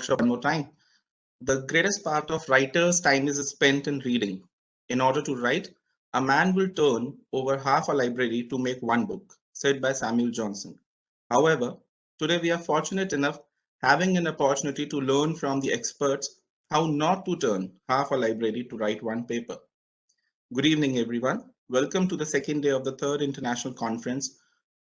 workshop one more time. The greatest part of writer's time is spent in reading. In order to write, a man will turn over half a library to make one book, said by Samuel Johnson. However, today we are fortunate enough having an opportunity to learn from the experts how not to turn half a library to write one paper. Good evening, everyone. Welcome to the second day of the third international conference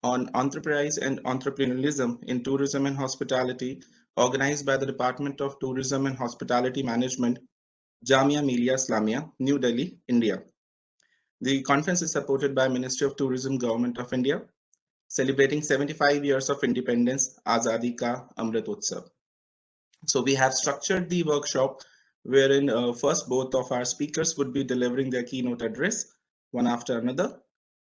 on enterprise and entrepreneurialism in tourism and hospitality, organized by the Department of Tourism and Hospitality Management, Jamia, Millia, Islamia, New Delhi, India. The conference is supported by Ministry of Tourism, Government of India, celebrating 75 years of independence, Azadi Ka Amrit Utsav. So we have structured the workshop wherein first both of our speakers would be delivering their keynote address, one after another.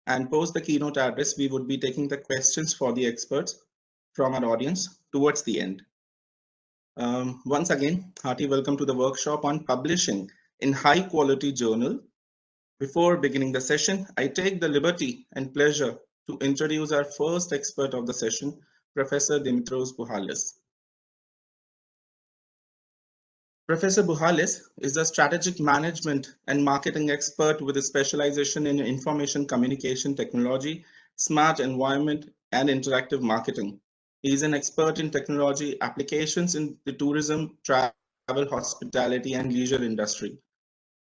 And post the keynote address, we would be taking the questions for the experts from our audience towards the end. Once again, hearty welcome to the workshop on publishing in high quality journal. Before beginning the session, I take the liberty and pleasure to introduce our first expert of the session, Professor Dimitrios Buhalis. Professor Buhalis is a strategic management and marketing expert with a specialization in information communication technology, smart environment, and interactive marketing. He is an expert in technology applications in the tourism, travel, hospitality, and leisure industry.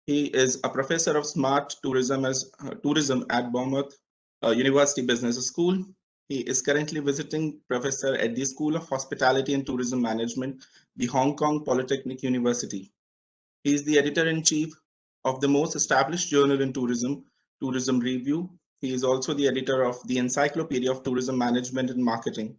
He is a professor of smart tourism at Bournemouth University Business School. He is currently visiting professor at the School of Hospitality and Tourism Management, the Hong Kong Polytechnic University. He is the editor-in-chief of the most established journal in tourism, Tourism Review. He is also the editor of the Encyclopedia of Tourism Management and Marketing.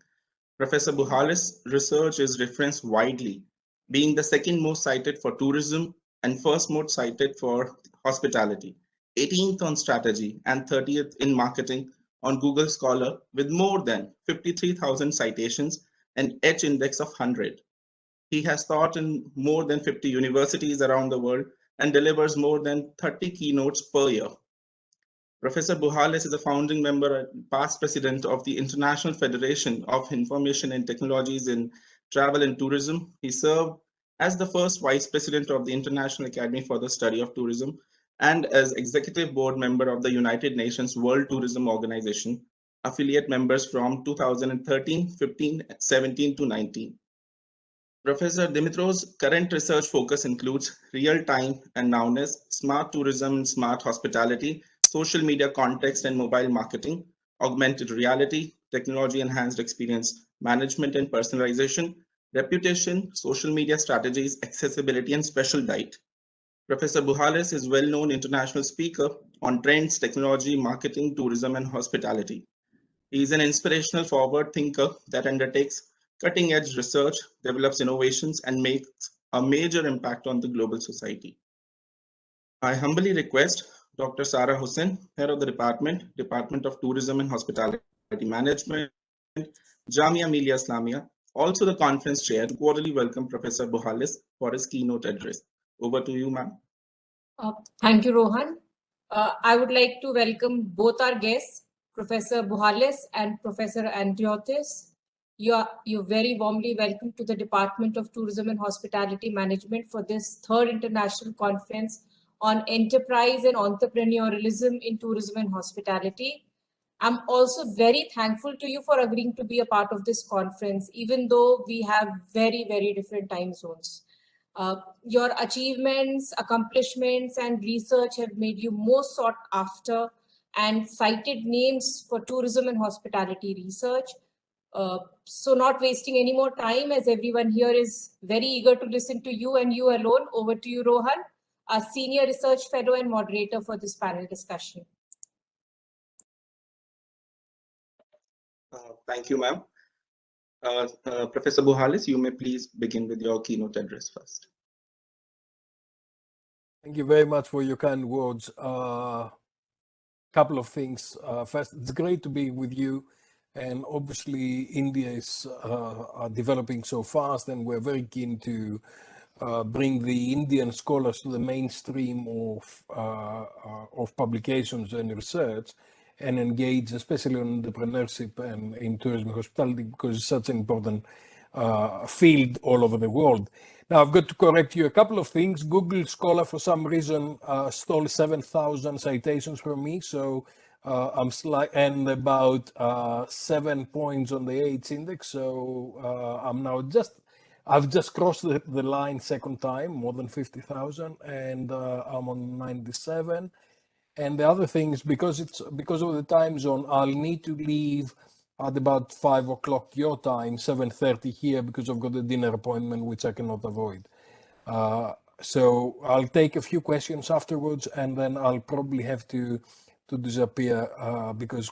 Professor Buhalis' research is referenced widely, being the second most cited for tourism and first most cited for hospitality, 18th on strategy, and 30th in marketing on Google Scholar with more than 53,000 citations and H index of 100. He has taught in more than 50 universities around the world and delivers more than 30 keynotes per year. Professor Buhalis is a founding member and past president of the International Federation of Information and Technologies in Travel and Tourism. He served as the first vice president of the International Academy for the Study of Tourism and as executive board member of the United Nations World Tourism Organization, affiliate members from 2013, 15, 17 to 19. Professor Dimitrios' current research focus includes real-time and nowness, smart tourism and smart hospitality, social media context and mobile marketing, augmented reality, technology-enhanced experience management and personalization, reputation, social media strategies, accessibility, and special diet. Professor Buhalis is a well-known international speaker on trends, technology, marketing, tourism, and hospitality. He is an inspirational forward thinker that undertakes cutting-edge research, develops innovations, and makes a major impact on the global society. I humbly request Dr. Sarah Hussain, head of the Department of Tourism and Hospitality Management, Jamia Millia Islamia, also the conference chair, to cordially welcome Professor Buhalis for his keynote address. Over to you, ma'am. Thank you, Rohan. I would like to welcome both our guests, Professor Buhalis and Professor Andriotis. You're very warmly welcome to the Department of Tourism and Hospitality Management for this third international conference on enterprise and entrepreneurialism in tourism and hospitality. I'm also very thankful to you for agreeing to be a part of this conference, even though we have very, very different time zones. Your achievements, accomplishments, and research have made you most sought after and cited names for tourism and hospitality research. So not wasting any more time, as everyone here is very eager to listen to you and you alone. Over to you, Rohan, our Senior Research Fellow and moderator for this panel discussion. Thank you, ma'am. Professor Buhalis, you may please begin with your keynote address first. Thank you very much for your kind words. Couple of things. First, it's great to be with you. And obviously, India is developing so fast, and we're very keen to bring the Indian scholars to the mainstream of publications and research, and engage especially on entrepreneurship and in tourism and hospitality, because it's such an important field all over the world. Now, I've got to correct you a couple of things. Google Scholar, for some reason, stole 7,000 citations from me. So I'm and about 7 points on the AIDS index. So I've just crossed the line second time, more than 50,000, and I'm on 97. And the other thing is because of the time zone, I'll need to leave at about 5 o'clock your time, 7:30 here, because I've got a dinner appointment which I cannot avoid. So I'll take a few questions afterwards, and then I'll probably have to disappear because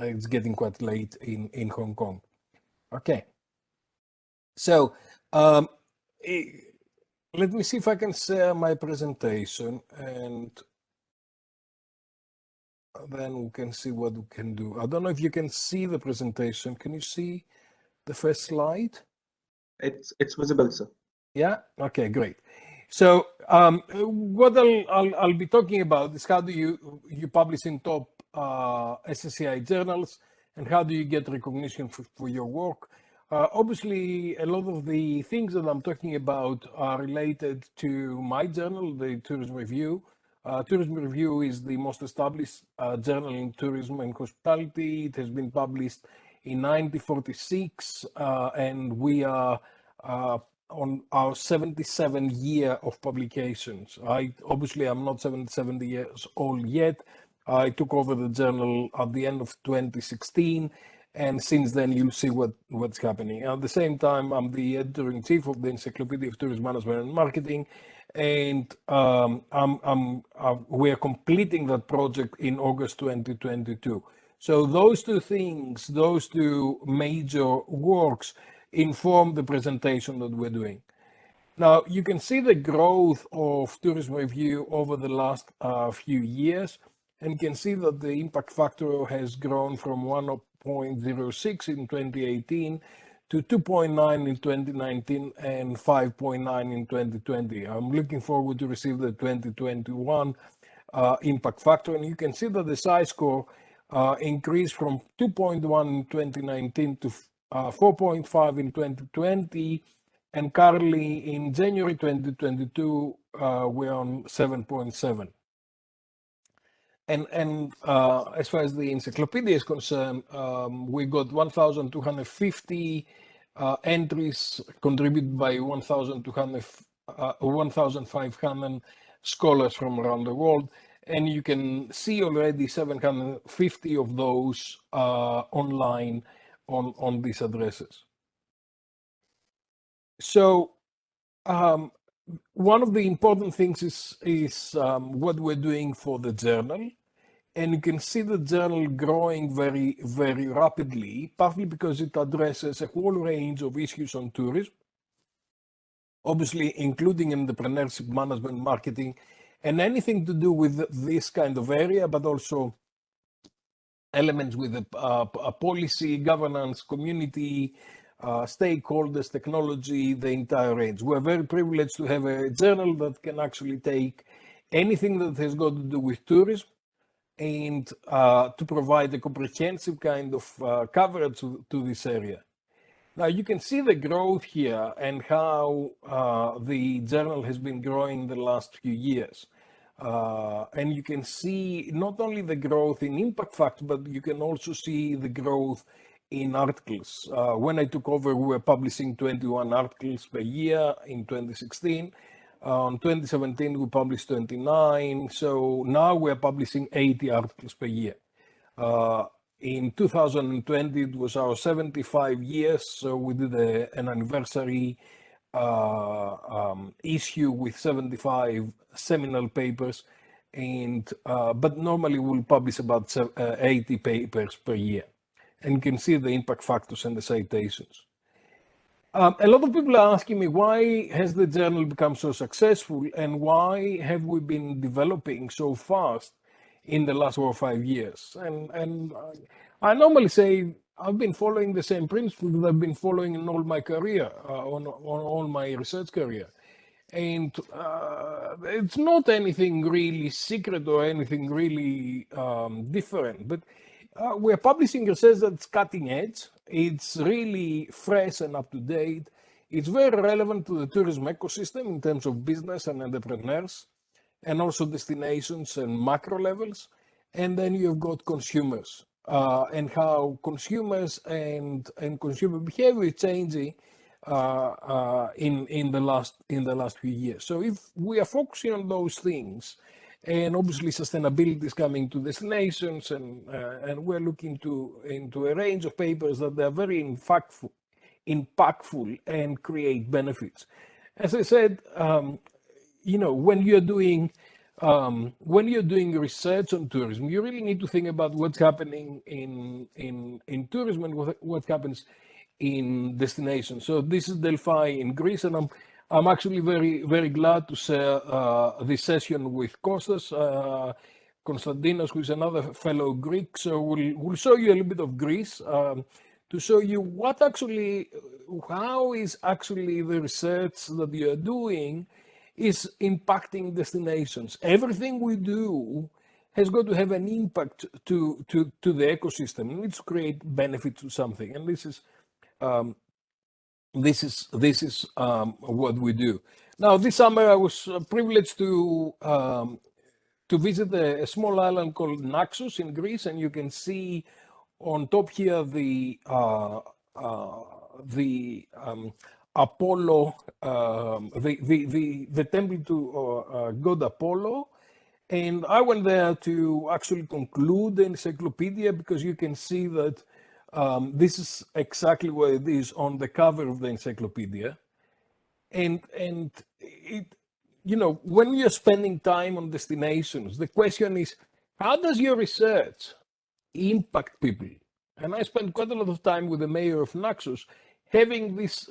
it's getting quite late in Hong Kong. Okay. So let me see if I can share my presentation, and then we can see what we can do. I don't know if you can see the presentation. Can you see the first slide? It's visible, sir. Yeah. Okay. Great. So what I'll be talking about is how do you publish in top SSCI journals, and how do you get recognition for your work? Obviously, a lot of the things that I'm talking about are related to my journal, the Tourism Review. Tourism Review is the most established journal in tourism and hospitality. It has been published in 1946, and we are on our 77th year of publications. I'm not 77 years old yet. I took over the journal at the end of 2016, and since then you'll see what's happening. At the same time, I'm the editor-in-chief of the Encyclopedia of Tourism Management and Marketing, and we're completing that project in August 2022. So those two things, those two major works, inform the presentation that we're doing. Now, you can see the growth of Tourism Review over the last few years, and you can see that the impact factor has grown from 1.06 in 2018 to 2.9 in 2019 and 5.9 in 2020. I'm looking forward to receive the 2021 impact factor, and you can see that the size score increased from 2.1 in 2019 to 4.5 in 2020, and currently in January 2022 we're on 7.7. And as far as the encyclopedia is concerned, we got 1,250 entries contributed by 1,500 scholars from around the world. And you can see already 750 of those online on these addresses. So one of the important things is what we're doing for the journal. And you can see the journal growing very, very rapidly, partly because it addresses a whole range of issues on tourism, obviously including entrepreneurship, management, marketing, and anything to do with this kind of area, but also elements with policy, governance, community, stakeholders, technology, the entire range. We're very privileged to have a journal that can actually take anything that has got to do with tourism and to provide a comprehensive kind of coverage to this area. Now you can see the growth here and how the journal has been growing the last few years. And you can see not only the growth in impact factor, but you can also see the growth in articles. When I took over, we were publishing 21 articles per year in 2016. In 2017, we published 29. So now we're publishing 80 articles per year. In 2020, it was our 75 years. So we did an anniversary issue with 75 seminal papers. But normally we'll publish about 80 papers per year. And you can see the impact factors and the citations. A lot of people are asking me, why has the journal become so successful, and why have we been developing so fast in the last 4 or 5 years? And I normally say I've been following the same principles that I've been following in all my career, on all my research career. And it's not anything really secret or anything really different, but We're publishing research that's cutting edge. It's really fresh and up to date. It's very relevant to the tourism ecosystem in terms of business and entrepreneurs, and also destinations and macro levels. And then you've got consumers and how consumers and consumer behavior is changing in the last few years. So if we are focusing on those things, and obviously sustainability is coming to destinations, and we're looking into a range of papers that are very impactful and create benefits. As I said, when you're doing research on tourism, you really need to think about what's happening in tourism and what happens in destinations. So this is Delphi in Greece, and I'm actually very glad to share this session with Kostas Konstantinos, who is another fellow Greek. So we'll show you a little bit of Greece to show you how is actually the research that you are doing is impacting destinations. Everything we do has got to have an impact to the ecosystem. It needs to create benefit to something, and this is what we do. Now, this summer I was privileged to visit a small island called Naxos in Greece, and you can see on top here the Apollo, the temple to god Apollo. And I went there to actually conclude the encyclopedia, because you can see that this is exactly what it is on the cover of the encyclopedia. And it, when you're spending time on destinations, the question is, how does your research impact people? And I spent quite a lot of time with the mayor of Naxos, having this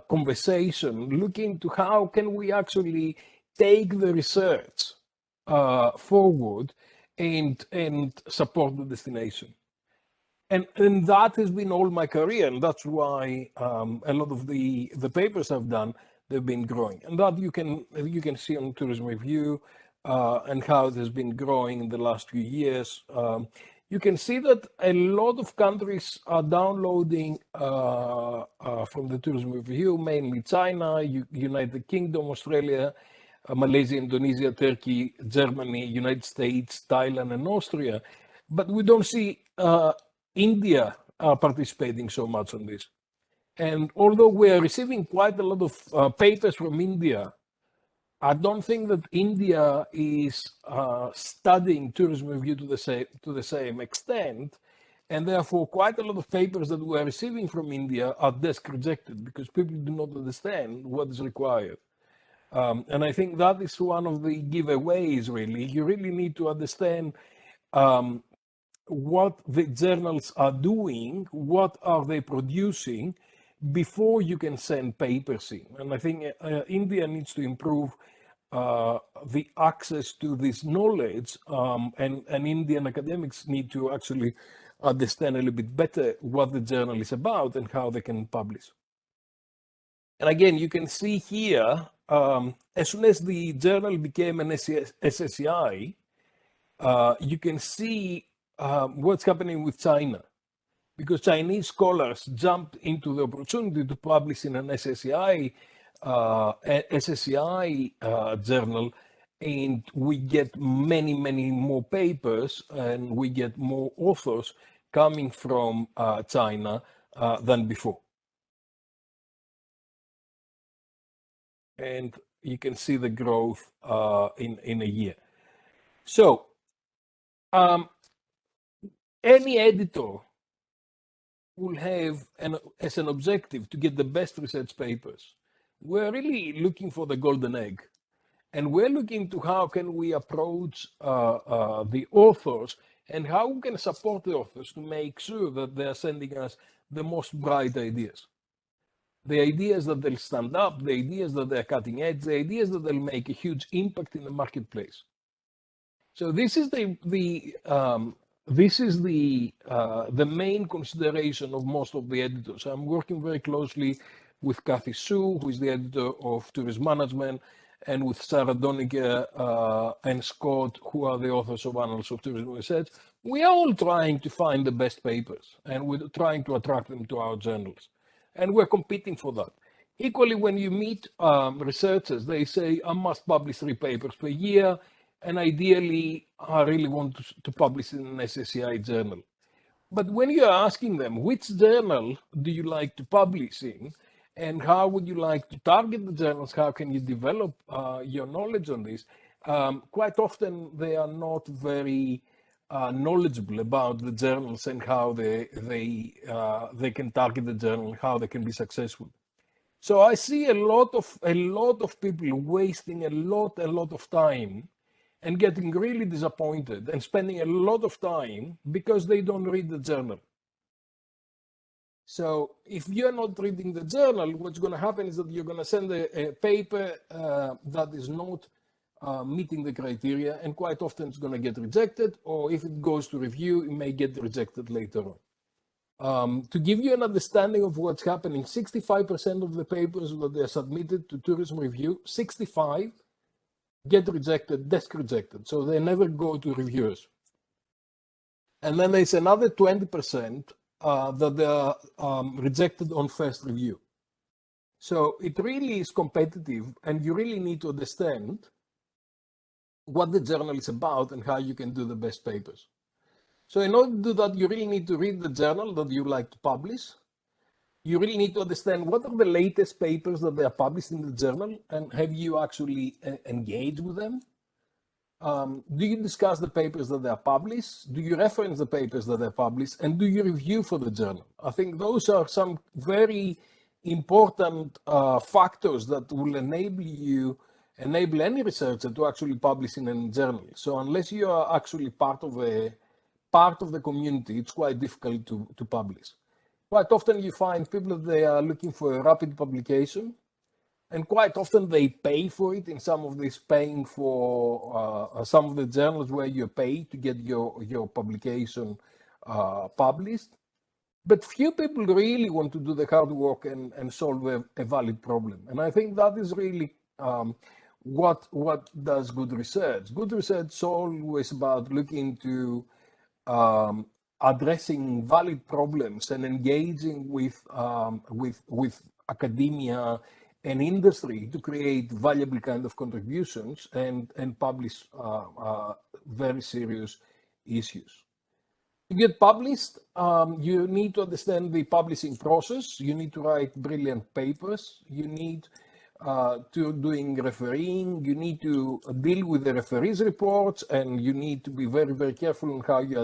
conversation, looking to how can we actually take the research forward and support the destination. And that has been all my career, and that's why a lot of the papers I've done, they've been growing. And that you can see on Tourism Review and how it has been growing in the last few years. You can see that a lot of countries are downloading from the Tourism Review, mainly China, United Kingdom, Australia, Malaysia, Indonesia, Turkey, Germany, United States, Thailand, and Austria. But we don't see India participating so much on this. And although we are receiving quite a lot of papers from India, I don't think that India is studying tourism review to the same extent, and therefore quite a lot of papers that we are receiving from India are desk rejected because people do not understand what is required. And I think that is one of the giveaways, really. You really need to understand what the journals are doing, what are they producing, before you can send papers in. And I think India needs to improve the access to this knowledge, and Indian academics need to actually understand a little bit better what the journal is about and how they can publish. And again, you can see here, as soon as the journal became an SSCI, you can see what's happening with China, because Chinese scholars jumped into the opportunity to publish in an SSCI journal, and we get many more papers, and we get more authors coming from China than before. And you can see the growth in a year. So any editor will have as an objective to get the best research papers. We're really looking for the golden egg, and we're looking to how can we approach the authors and how we can support the authors to make sure that they're sending us the most bright ideas. The ideas that they'll stand up, the ideas that they're cutting edge, the ideas that they'll make a huge impact in the marketplace. So this is the main consideration of most of the editors. I'm working very closely with Kathy Su, who is the editor of Tourism Management, and with Sarah Doniger and Scott, who are the authors of Annals of Tourism Research, we are all trying to find the best papers, and we're trying to attract them to our journals. And we're competing for that. Equally, when you meet researchers, they say, I must publish 3 papers per year, and ideally, I really want to publish in an SSCI journal. But when you're asking them, which journal do you like to publish in, and how would you like to target the journals, how can you develop your knowledge on this, quite often they are not very knowledgeable about the journals and how they can target the journal, how they can be successful. So I see a lot of people wasting a lot of time and getting really disappointed and spending a lot of time because they don't read the journal. So if you're not reading the journal, what's going to happen is that you're going to send a paper that is not meeting the criteria, and quite often it's going to get rejected, or if it goes to review, it may get rejected later on. To give you an understanding of what's happening, 65% of the papers that are submitted to tourism review, 65 get rejected, desk rejected, so they never go to reviewers. And then there's another 20% that they are rejected on first review. So it really is competitive, and you really need to understand what the journal is about and how you can do the best papers. So in order to do that, you really need to read the journal that you like to publish. You really need to understand what are the latest papers that they are published in the journal, and have you actually engaged with them? Do you discuss the papers that they are published? Do you reference the papers that are published? And do you review for the journal? I think those are some very important factors that will enable any researcher to actually publish in a journal. So unless you are actually part of the community, it's quite difficult to publish. Quite often you find people that they are looking for a rapid publication, and quite often they pay for it. In some of these, paying for some of the journals where you pay to get your publication published. But few people really want to do the hard work and solve a valid problem. And I think that is really what does good research. Good research is always about looking to addressing valid problems and engaging with academia and industry to create valuable kind of contributions and publish very serious issues. To get published, you need to understand the publishing process. You need to write brilliant papers. You need to doing refereeing. You need to deal with the referees' reports, and you need to be very, very careful on how you're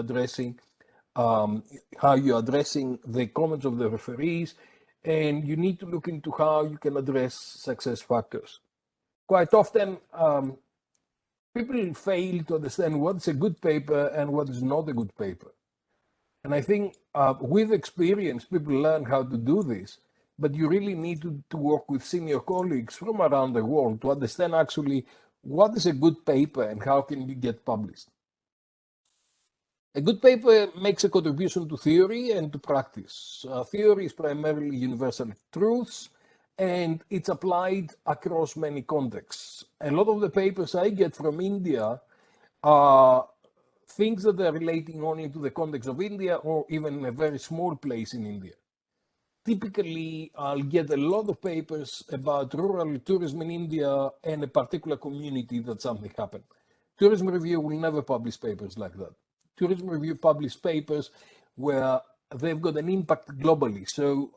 addressing the comments of the referees, and you need to look into how you can address success factors. Quite often, people fail to understand what's a good paper and what is not a good paper. And I think with experience, people learn how to do this, but you really need to work with senior colleagues from around the world to understand actually what is a good paper and how can you get published. A good paper makes a contribution to theory and to practice. Theory is primarily universal truths, and it's applied across many contexts. A lot of the papers I get from India are things that are relating only to the context of India, or even a very small place in India. Typically, I'll get a lot of papers about rural tourism in India and a particular community that something happened. Tourism Review will never publish papers like that. Tourism Review publish papers where they've got an impact globally. So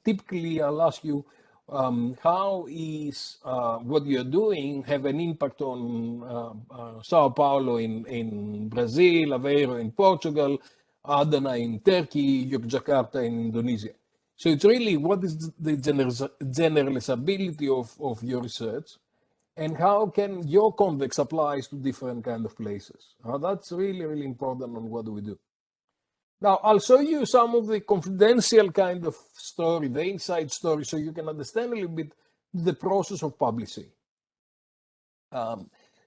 typically I'll ask you, how is what you're doing have an impact on Sao Paulo in Brazil, Aveiro in Portugal, Adana in Turkey, Yogyakarta in Indonesia. So it's really what is the generalizability of your research, and how can your context applies to different kind of places. That's really, really important on what do we do. Now, I'll show you some of the confidential kind of story, the inside story, so you can understand a little bit the process of publishing.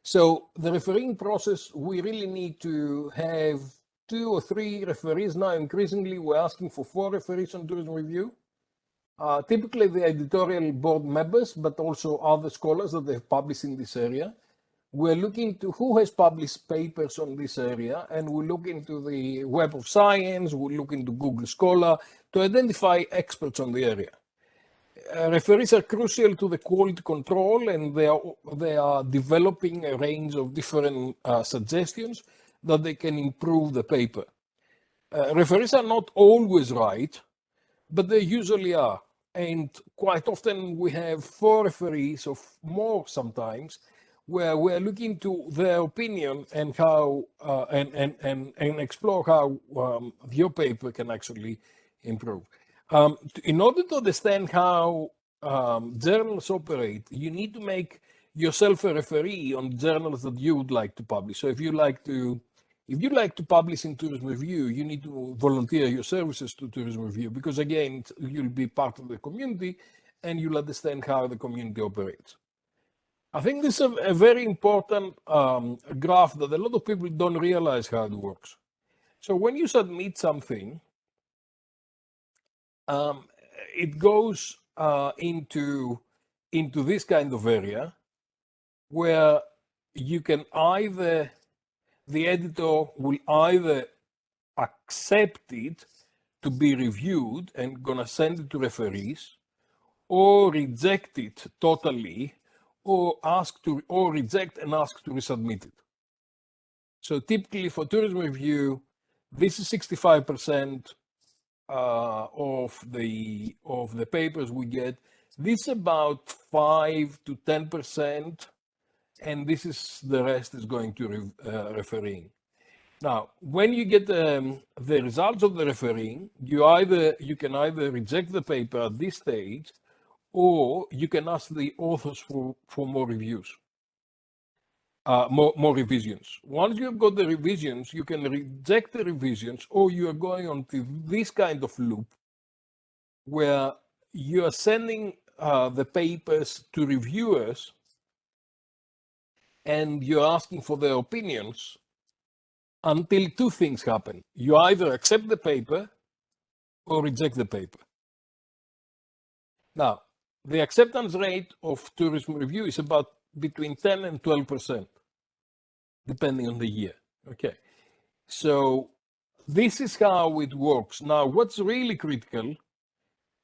So the refereeing process, we really need to have 2 or 3 referees. Now, increasingly, we're asking for 4 referees on tourism review. typically the editorial board members, but also other scholars that have published in this area. We're looking to who has published papers on this area, and we look into the Web of Science, we look into Google Scholar to identify experts on the area. Referees are crucial to the quality control, and they are developing a range of different suggestions that they can improve the paper. Referees are not always right, but they usually are. And quite often we have 4 referees or more sometimes, where we're looking to their opinion and how and explore how your paper can actually improve. In order to understand how journals operate, you need to make yourself a referee on journals that you would like to publish. So if you like to publish in Tourism Review, you need to volunteer your services to Tourism Review, because again, you'll be part of the community and you'll understand how the community operates. I think this is a very important graph that a lot of people don't realize how it works. So when you submit something, it goes into this kind of area where you can either, the editor will either accept it to be reviewed and gonna send it to referees, or reject it totally, or reject and ask to resubmit it. So typically for Tourism Review, this is 65% of the papers we get. This is about 5 to 10%, and this is the rest is going to refereeing. Now, when you get the results of the refereeing, you can either reject the paper at this stage, or you can ask the authors for more reviews, more revisions. Once you've got the revisions, you can reject the revisions, or you are going on to this kind of loop where you are sending the papers to reviewers and you're asking for their opinions until 2 things happen. You either accept the paper or reject the paper. Now, the acceptance rate of Tourism Review is about between 10 and 12%, depending on the year. Okay, so this is how it works. Now, what's really critical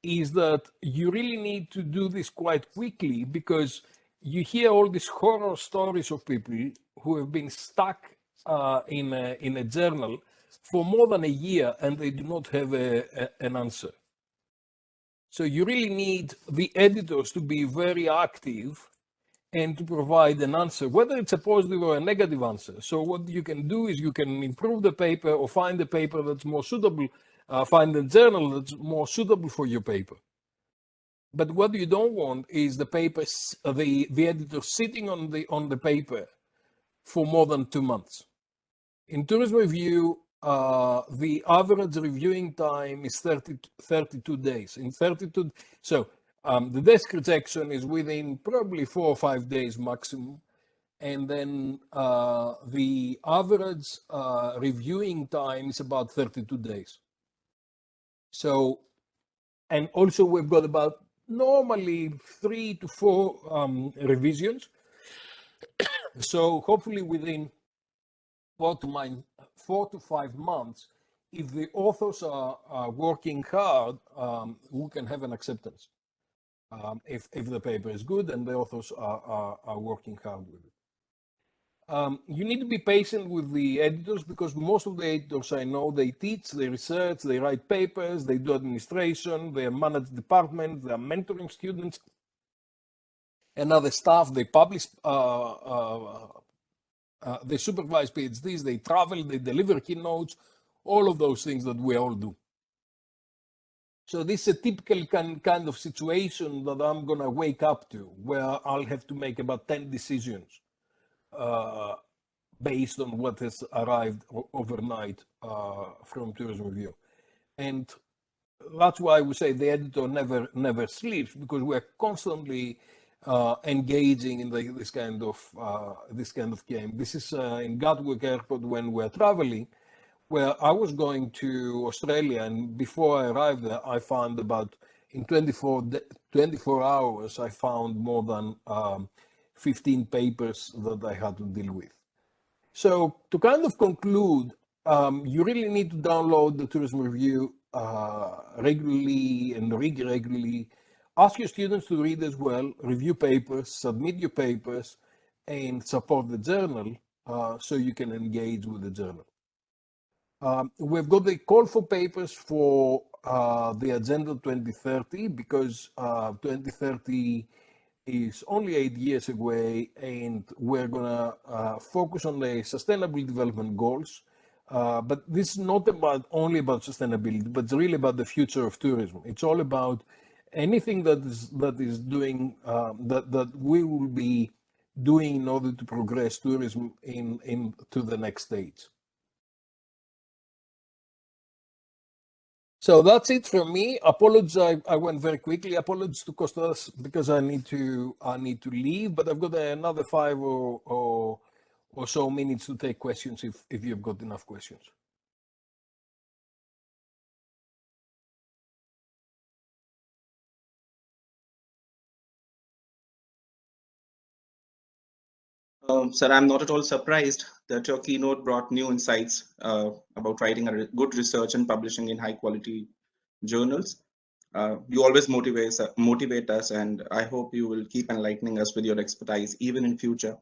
is that you really need to do this quite quickly, because you hear all these horror stories of people who have been stuck in a journal for more than a year and they do not have an answer. So you really need the editors to be very active and to provide an answer, whether it's a positive or a negative answer. So what you can do is you can improve the paper or find a paper that's more suitable, find a journal that's more suitable for your paper. But what you don't want is the papers, the editor sitting on the paper for more than 2 months. In Tourism Review, the average reviewing time is 32 days. So the desk rejection is within probably 4 or 5 days maximum. And then the average reviewing time is about 32 days. So, and also we've got about normally 3 to 4 revisions. So hopefully within 4 to 5 months, if the authors are working hard, we can have an acceptance. If the paper is good and the authors are working hard with it. You need to be patient with the editors, because most of the editors I know, they teach, they research, they write papers, they do administration, they manage departments, they are mentoring students and other staff, they publish, they supervise PhDs, they travel, they deliver keynotes, all of those things that we all do. So this is a typical kind of situation that I'm going to wake up to, where I'll have to make about 10 decisions based on what has arrived overnight from Tourism Review. And that's why we say the editor never sleeps, because we're constantly engaging in this kind of game. This is in Gatwick Airport when we're traveling, where I was going to Australia, and before I arrived there, I found about in 24 hours, I found more than 15 papers that I had to deal with. So to kind of conclude, you really need to download the Tourism Review regularly and read regularly. Ask your students to read as well, review papers, submit your papers, and support the journal so you can engage with the journal. We've got the call for papers for the Agenda 2030 because 2030 is only 8 years away, and we're going to focus on the Sustainable Development Goals. But this is not only about sustainability, but it's really about the future of tourism. It's all about anything that is doing that we will be doing in order to progress tourism to the next stage. So that's it from me. Apologies, I went very quickly. Apologies to Kostas because I need to leave, but I've got another 5 or so minutes to take questions if you've got enough questions. Sir, I'm not at all surprised that your keynote brought new insights about writing good research and publishing in high quality journals. You always motivate us, and I hope you will keep enlightening us with your expertise even in future.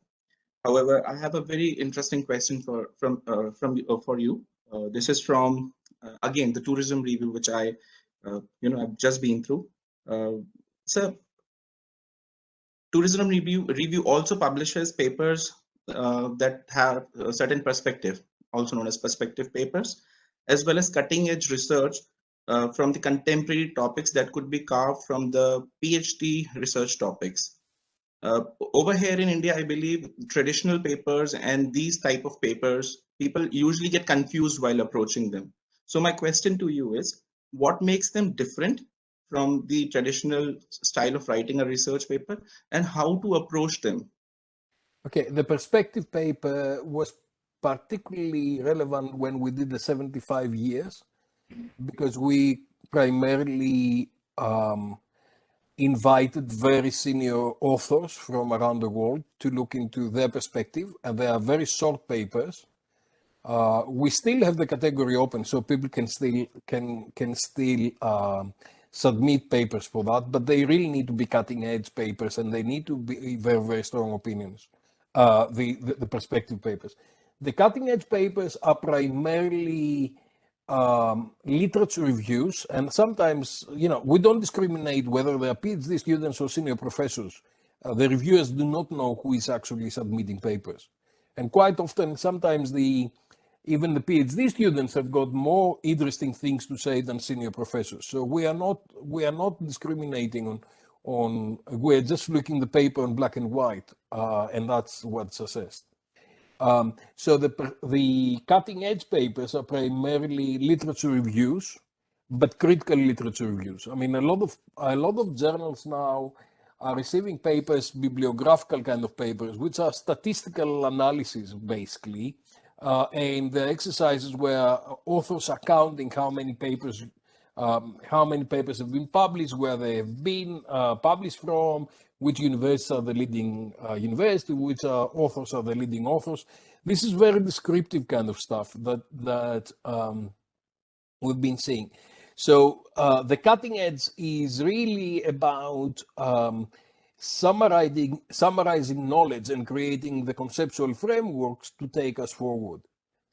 However, I have a very interesting question for you. This is from again the Tourism Review, which I've just been through. Sir, Tourism Review also publishes papers that have a certain perspective, also known as perspective papers, as well as cutting edge research from the contemporary topics that could be carved from the PhD research topics. Over here in India, I believe traditional papers and these type of papers, people usually get confused while approaching them. So my question to you is, what makes them different from the traditional style of writing a research paper, and how to approach them? Okay, the perspective paper was particularly relevant when we did the 75 years because we primarily invited very senior authors from around the world to look into their perspective, and they are very short papers. We still have the category open, so people can still submit papers for that, but they really need to be cutting edge papers, and they need to be very, very strong opinions. The perspective papers. The cutting edge papers are primarily literature reviews, and sometimes, we don't discriminate whether they are PhD students or senior professors. The reviewers do not know who is actually submitting papers. And quite often, sometimes even the PhD students have got more interesting things to say than senior professors. So we are not discriminating on we're just looking the paper in black and white, and that's what's assessed. So the cutting edge papers are primarily literature reviews, but critical literature reviews. I mean, a lot of journals now are receiving papers, bibliographical kind of papers, which are statistical analysis basically, and the exercises where authors are counting how many papers have been published, where they have been published from, which universities are the leading university, which authors are the leading authors. This is very descriptive kind of stuff that we've been seeing. So the cutting edge is really about summarizing knowledge and creating the conceptual frameworks to take us forward.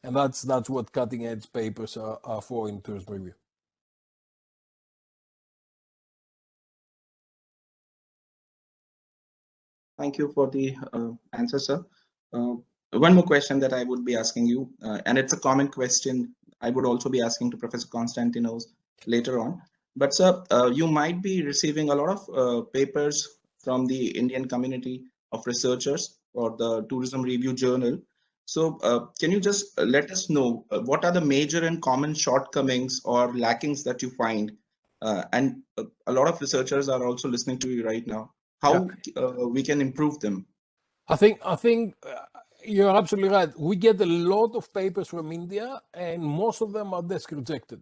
And that's what cutting edge papers are for in Tourism Review. Thank you for the answer, sir. One more question that I would be asking you, and it's a common question I would also be asking to Professor Konstantinos later on. But sir, you might be receiving a lot of papers from the Indian community of researchers or the Tourism Review Journal. So can you just let us know what are the major and common shortcomings or lackings that you find? And a lot of researchers are also listening to you right now. How we can improve them? I think you're absolutely right. We get a lot of papers from India, and most of them are desk rejected.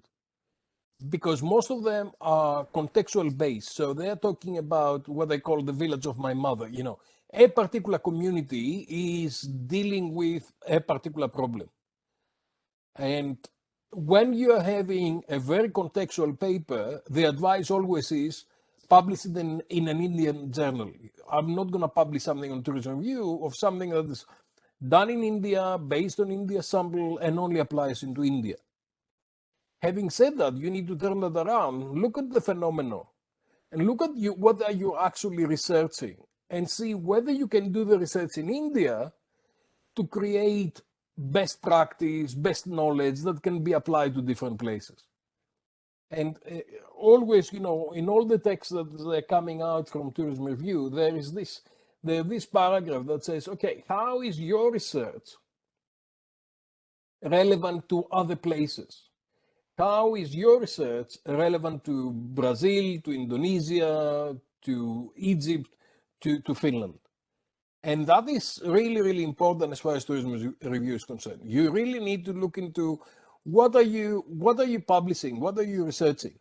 because most of them are contextual based. So they're talking about what they call the village of my mother. You know, a particular community is dealing with a particular problem. And when you're having a very contextual paper, the advice always is publish it in an Indian journal. I'm not going to publish something on Tourism Review of something that is done in India, based on India sample, and only applies into India. Having said that, you need to turn that around. Look at the phenomenon and look at what are you actually researching and see whether you can do the research in India to create best practice, best knowledge that can be applied to different places. And always, you know, in all the texts that are coming out from Tourism Review, there's this paragraph that says, okay, how is your research relevant to other places? How is your research relevant to Brazil, to Indonesia, to Egypt, to Finland? And that is really, really important as far as Tourism Review is concerned. You really need to look into what are you publishing, what are you researching.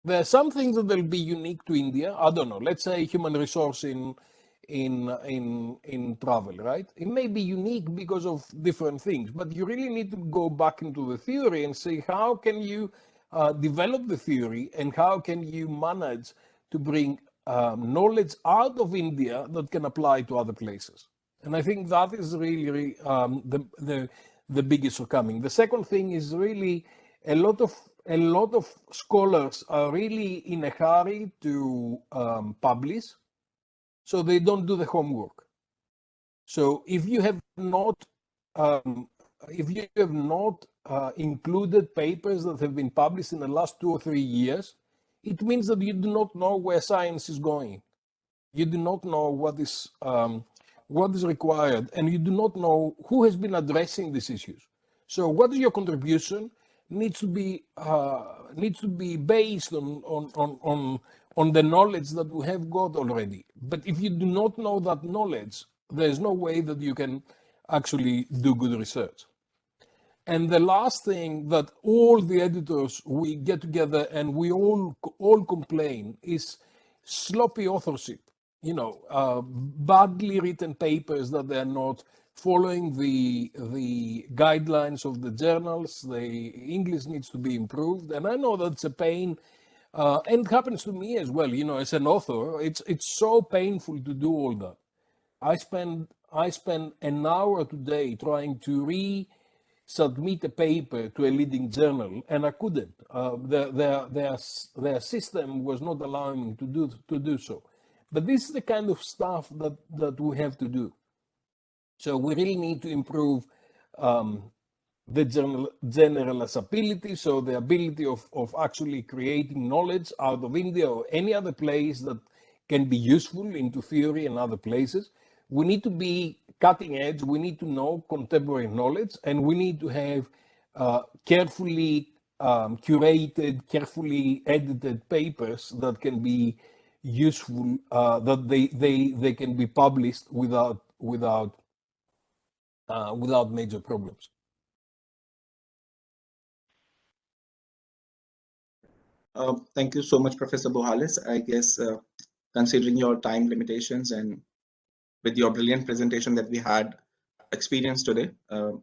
There are some things that will be unique to India. I don't know. Let's say human resource in travel, right? It may be unique because of different things, but you really need to go back into the theory and say how can you develop the theory and how can you manage to bring knowledge out of India that can apply to other places. And I think that is really the biggest shortcoming. The second thing is really a lot of scholars are really in a hurry to publish, so they don't do the homework. So if you have not included papers that have been published in the last 2 or 3 years, it means that you do not know where science is going. You do not know what is required, and you do not know who has been addressing these issues. So what is your contribution needs to be based on the knowledge that we have got already. But if you do not know that knowledge, there's no way that you can actually do good research. And the last thing that all the editors, we get together and we all complain is sloppy authorship. You know, badly written papers that they're not following the guidelines of the journals. The English needs to be improved, and I know that's a pain, and it happens to me as well. You know, as an author, it's so painful to do all that. I spend an hour today trying to submit a paper to a leading journal, and I couldn't. Their system was not allowing me to do so. But this is the kind of stuff that we have to do. So we really need to improve the generalizability, so the ability of actually creating knowledge out of India or any other place that can be useful into theory and other places. We need to be cutting edge, we need to know contemporary knowledge, and we need to have carefully curated, carefully edited papers that can be useful, that they can be published without major problems. Thank you so much, Professor Buhalis. I guess considering your time limitations and with your brilliant presentation that we had experienced today,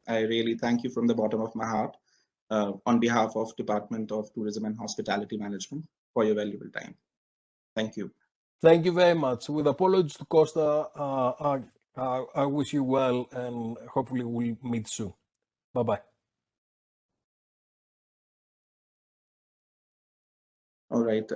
I really thank you from the bottom of my heart on behalf of Department of Tourism and Hospitality Management for your valuable time. Thank you. Thank you very much. With apologies to Costa, I wish you well and hopefully we'll meet soon. Bye-bye. All right.